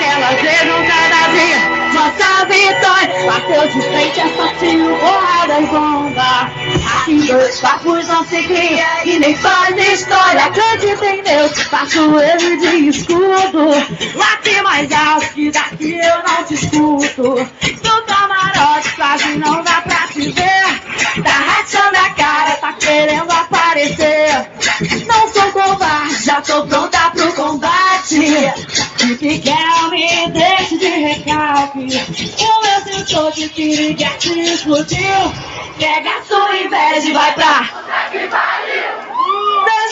daquelas vezes cada dia. Nossa vitória bateu de frente, é só tiro, porrada e bomba. Aqui dois papos não se cria e nem faz história. Acredita em Deus, faço ele de escudo. Late mais alto que daqui eu não te escuto. No camarote quase não dá pra te ver. Tá rachando a cara, tá querendo aparecer. Não sou covarde, já tô pronta pro combate. Se quer me deixe de recalque. O meu sensor de piriguete explodiu. Pega sua inveja e vai pra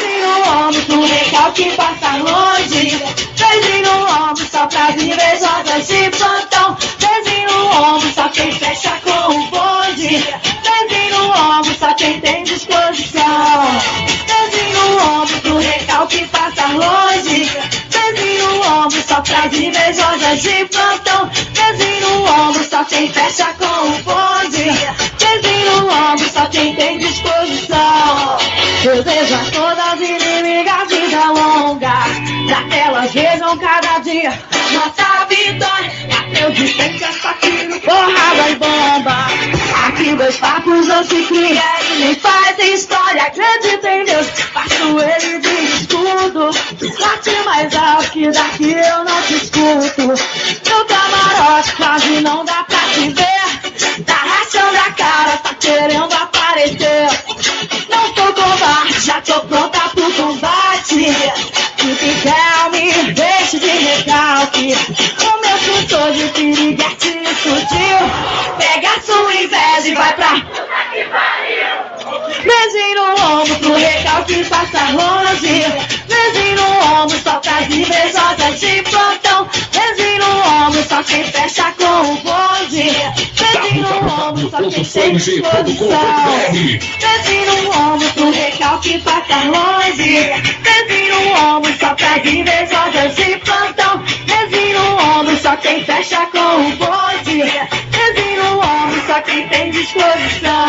beijinho no ombro pro recalque passa longe. Beijinho no ombro só pras invejosas de plantão. Beijinho no ombro só quem fecha com o bonde. Beijinho no ombro só quem tem disposição. Beijinho no ombro pro recalque passa longe. Beijinho no ombro só pras invejosas de plantão. Beijinho no ombro só quem fecha com o bonde. Beijinho no ombro só quem tem disposição. Desejo a todas inimigas vida longa, pra que elas vejam cada dia nossa vitória. Bateu de frente, é só tiro, porrada e bomba. Aqui dois papos não se cria e nem faz história. Acredita em Deus, faço ele de escudo. Late mais alto que daqui eu não te escuto. No camarote quase não dá pra te ver. Tá rachando a cara, tá querendo aparecer. Não sou covarde, já tô pronta pro combate. Se quer me deixe de recalque. O meu sensor de piriguete explodiu. Pega sua inveja e vai pra beijinho no ombro pro recalque passa longe. Beijinho no ombro só pras invejosas de plantão. Beijinho no ombro só quem fecha com o bonde. Beijinho no ombro só quem tem disposição. Beijinho no ombro pro recalque passa longe. Beijinho no ombro só pras invejosas de plantão. Beijinho no ombro só quem fecha com o bonde. Beijinho no ombro só quem tem disposição.